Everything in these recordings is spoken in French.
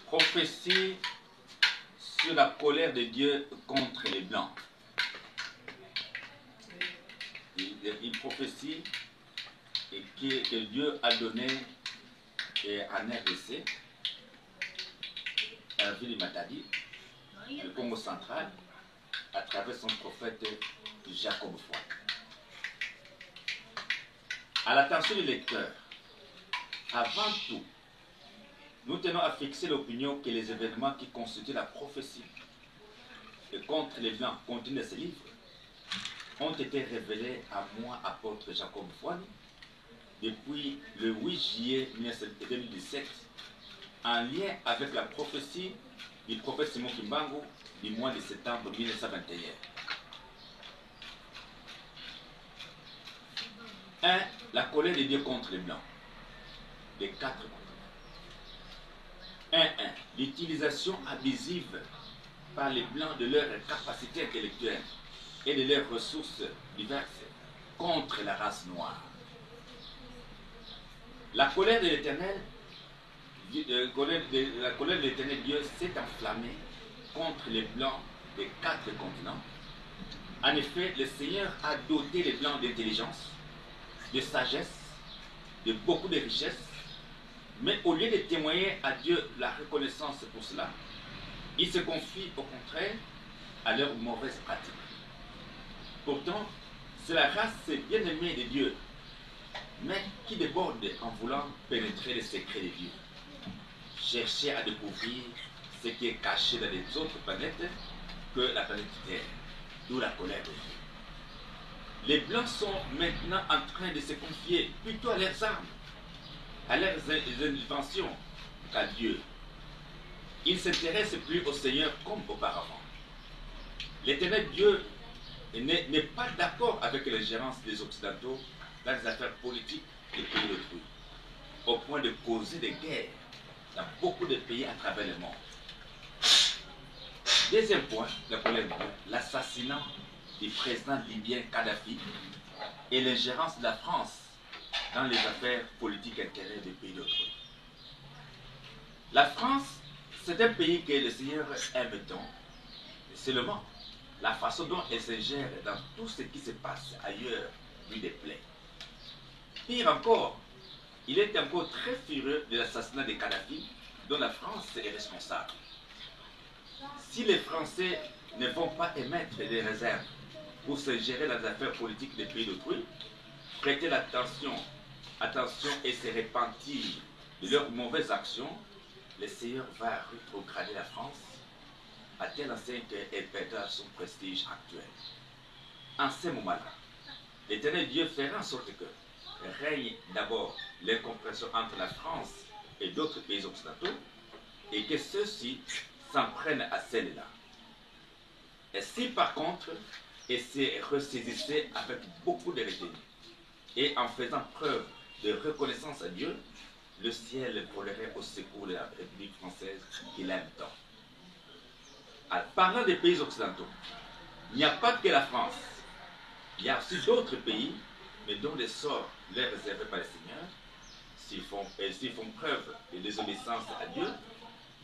Prophétie sur la colère de Dieu contre les Blancs. Il prophétie que Dieu a donné en RDC, à la ville de Matadi, le Congo central, à travers son prophète Jacob Foy. À l'attention du lecteur, avant tout, nous tenons à fixer l'opinion que les événements qui constituent la prophétie et contre les Blancs contenus dans ce livre ont été révélés à moi, apôtre Jacob Foy, depuis le 8 juillet 2017, en lien avec la prophétie du prophète Simon Kimbangu du mois de septembre 1921. 1. La colère de Dieu contre les Blancs. Les 4 continents. 1. L'utilisation abusive par les Blancs de leurs capacités intellectuelles et de leurs ressources diverses contre la race noire. La colère de l'Éternel, Dieu s'est enflammée contre les Blancs des 4 continents. En effet, le Seigneur a doté les Blancs d'intelligence, de sagesse, de beaucoup de richesses, mais au lieu de témoigner à Dieu la reconnaissance pour cela, ils se confient au contraire à leurs mauvaises pratiques. Pourtant, c'est la race bien-aimée de Dieu, mais qui déborde en voulant pénétrer les secrets de Dieu. Chercher à découvrir ce qui est caché dans les autres planètes que la planète Terre, d'où la colère de Dieu. Les Blancs sont maintenant en train de se confier plutôt à leurs armes, à leurs inventions qu'à Dieu. Ils ne s'intéressent plus au Seigneur comme auparavant. L'Éternel Dieu n'est pas d'accord avec l'ingérence des Occidentaux dans les affaires politiques des pays d'autrui, au point de causer des guerres dans beaucoup de pays à travers le monde. Deuxième point, la colère de Dieu, l'assassinat du président libyen Kadhafi et l'ingérence de la France dans les affaires politiques intérieures des pays d'autrui. La France, c'est un pays que le Seigneur aime tant, seulement la façon dont elle s'ingère dans tout ce qui se passe ailleurs lui déplaît. Pire encore, il est encore très furieux de l'assassinat de Kadhafi, dont la France est responsable. Si les Français ne vont pas émettre des réserves pour s'ingérer dans les affaires politiques des pays d'autrui, prêter attention et se repentir de leurs mauvaises actions, le Seigneur va rétrograder la France à tel enseigne qu'elle perdra son prestige actuel. En ce moment-là, l'Éternel Dieu fera en sorte que règne d'abord l'incompréhension entre la France et d'autres pays occidentaux et que ceux-ci s'en prennent à celle-là. Et si par contre, ils se ressaisissaient avec beaucoup de retenue et en faisant preuve de reconnaissance à Dieu, le ciel volerait au secours de la République française qu'il aime tant. En parlant des pays occidentaux, il n'y a pas que la France. Il y a aussi d'autres pays, mais dont les sorts leur réservés par le Seigneur, s'ils font preuve de désobéissance à Dieu,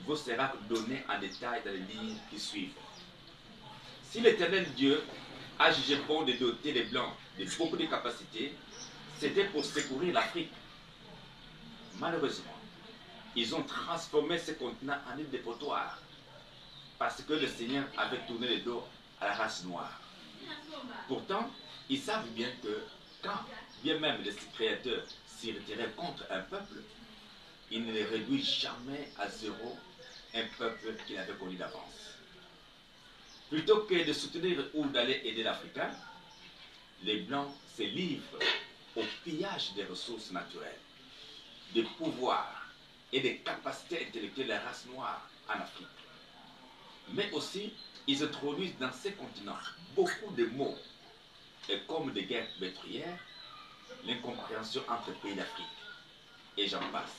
vous sera donné en détail dans les lignes qui suivent. Si l'Éternel Dieu a jugé bon de doter les Blancs de beaucoup de capacités, c'était pour secourir l'Afrique. Malheureusement, ils ont transformé ce continent en île de dépotoir parce que le Seigneur avait tourné le dos à la race noire. Pourtant, ils savent bien que quand bien même le Créateur s'y retirait contre un peuple, il ne les réduit jamais à zéro un peuple qu'il avait connu d'avance. Plutôt que de soutenir ou d'aller aider l'Africain, les Blancs se livrent au pillage des ressources naturelles, des pouvoirs et des capacités intellectuelles de la race noire en Afrique. Mais aussi, ils introduisent dans ces continents beaucoup de maux, et comme des guerres meurtrières, l'incompréhension entre pays d'Afrique, et j'en passe.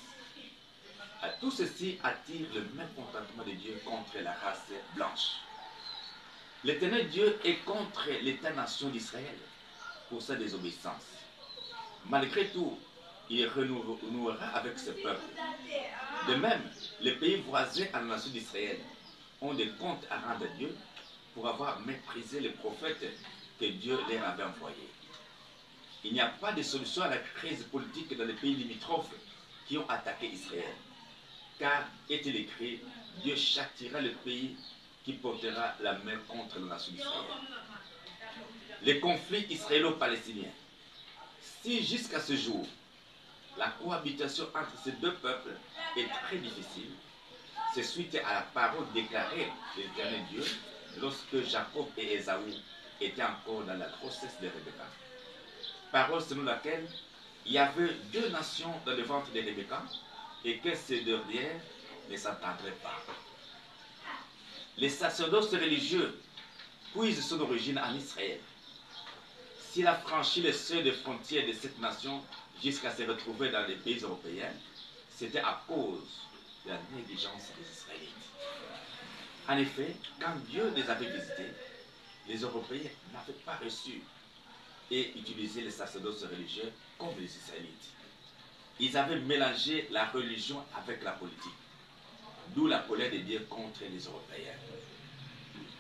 À tout ceci attire le même contentement de Dieu contre la race blanche. L'Éternel Dieu est contre l'État-nation d'Israël pour sa désobéissance. Malgré tout, il renouera avec ce peuple. De même, les pays voisins à la nation d'Israël ont des comptes à rendre à Dieu pour avoir méprisé les prophètes que Dieu leur avait envoyés. Il n'y a pas de solution à la crise politique dans les pays limitrophes qui ont attaqué Israël. Car, est-il écrit, Dieu châtiera le pays qui portera la main contre la nation d'Israël. Les conflits israélo-palestiniens. Si jusqu'à ce jour, la cohabitation entre ces deux peuples est très difficile, c'est suite à la parole déclarée de l'Éternel Dieu lorsque Jacob et Ésaü étaient encore dans la grossesse de Rebecca. Parole selon laquelle il y avait deux nations dans le ventre de Rebecca et que ces dernières ne s'entendraient pas. Les sacerdoces religieux puisent son origine en Israël. S'il a franchi les seuils de frontières de cette nation jusqu'à se retrouver dans les pays européens, c'était à cause de la négligence des Israélites. En effet, quand Dieu les avait visités, les Européens n'avaient pas reçu et utilisé les sacerdoces religieux comme les Israélites. Ils avaient mélangé la religion avec la politique, d'où la colère de Dieu contre les Européens.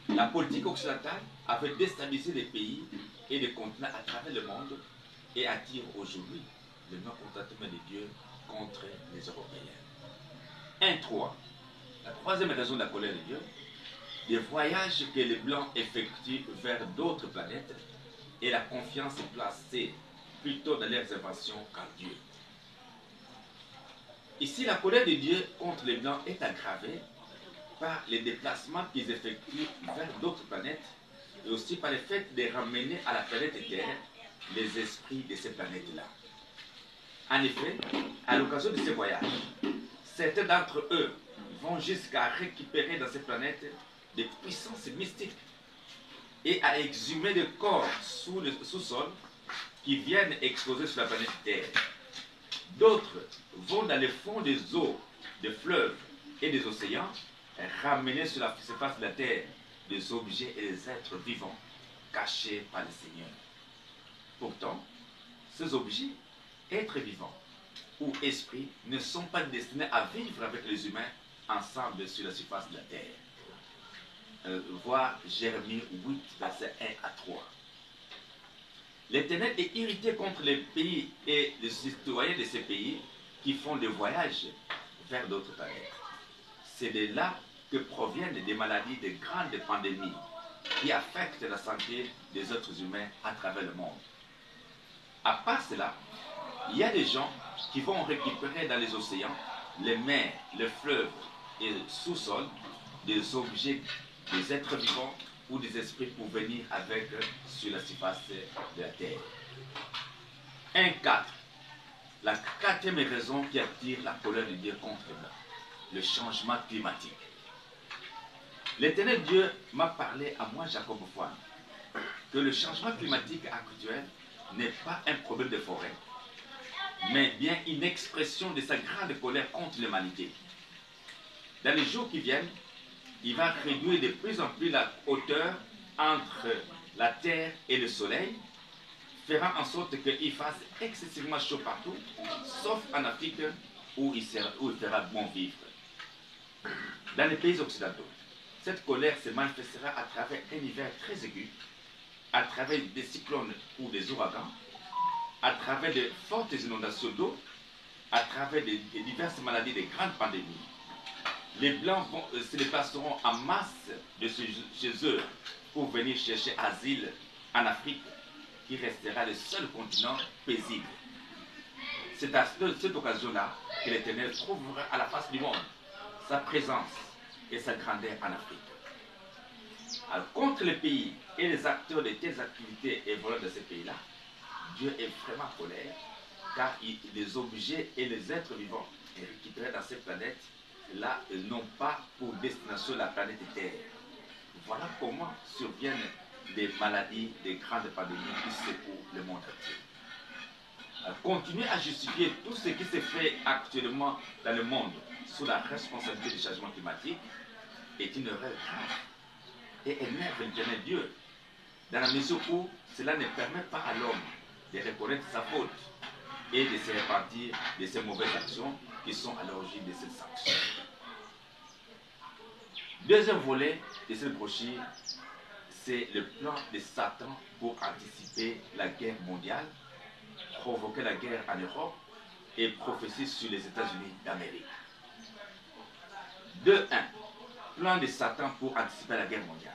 La politique occidentale avait déstabilisé les pays et les continents à travers le monde et attire aujourd'hui le non-contentement de Dieu contre les Européens. 1.3. La troisième raison de la colère de Dieu, les voyages que les Blancs effectuent vers d'autres planètes et la confiance placée plutôt dans leurs inventions qu'en Dieu. Ici, la colère de Dieu contre les Blancs est aggravée par les déplacements qu'ils effectuent vers d'autres planètes et aussi par le fait de ramener à la planète Terre les esprits de ces planètes-là. En effet, à l'occasion de ces voyages, certains d'entre eux vont jusqu'à récupérer dans ces planètes des puissances mystiques et à exhumer des corps sous le sous-sol qui viennent exploser sur la planète Terre. D'autres vont dans les fonds des eaux, des fleuves et des océans ramener sur la surface de la Terre des objets et des êtres vivants cachés par le Seigneur. Pourtant, ces objets, êtres vivants ou esprits, ne sont pas destinés à vivre avec les humains ensemble sur la surface de la Terre. Voir Jérémie 8, versets 1 à 3. L'Éternel est irrité contre les pays et les citoyens de ces pays qui font des voyages vers d'autres planètes. C'est de là que proviennent des maladies, de grandes pandémies qui affectent la santé des êtres humains à travers le monde. À part cela, il y a des gens qui vont récupérer dans les océans, les mers, les fleuves et le sous-sol des objets, des êtres vivants ou des esprits pour venir avec sur la surface de la terre. 1.4. La quatrième raison qui attire la colère de Dieu contre nous, le changement climatique. L'Éternel Dieu m'a parlé à moi, Jacob Fouane, que le changement climatique actuel n'est pas un problème de forêt, mais bien une expression de sa grande colère contre l'humanité. Dans les jours qui viennent, il va réduire de plus en plus la hauteur entre la terre et le soleil, faisant en sorte qu'il fasse excessivement chaud partout, sauf en Afrique où il fera bon vivre. Dans les pays occidentaux, cette colère se manifestera à travers un hiver très aigu, à travers des cyclones ou des ouragans, à travers de fortes inondations d'eau, à travers de diverses maladies, de grandes pandémies. Les Blancs se déplaceront en masse de chez eux pour venir chercher asile en Afrique, qui restera le seul continent paisible. C'est à cette occasion-là que l'Éternel trouvera à la face du monde sa présence et sa grandeur en Afrique. Alors, contre les pays et les acteurs de telles activités évoluant de ces pays-là, Dieu est vraiment colère, car les objets et les êtres vivants récupérés dans ces planètes là n'ont pas pour destination la planète Terre. Voilà comment surviennent des maladies, des grandes pandémies qui secouent le monde entier. Continuer à justifier tout ce qui se fait actuellement dans le monde sous la responsabilité du changement climatique est une erreur grave et énerve l'Éternel Dieu, dans la mesure où cela ne permet pas à l'homme de reconnaître sa faute et de se répartir de ces mauvaises actions qui sont à l'origine de cette sanction. Deuxième volet de cette brochure, c'est le plan de Satan pour anticiper la guerre mondiale, provoquer la guerre en Europe et prophétie sur les États-Unis d'Amérique. 2.1. Plan de Satan pour anticiper la guerre mondiale.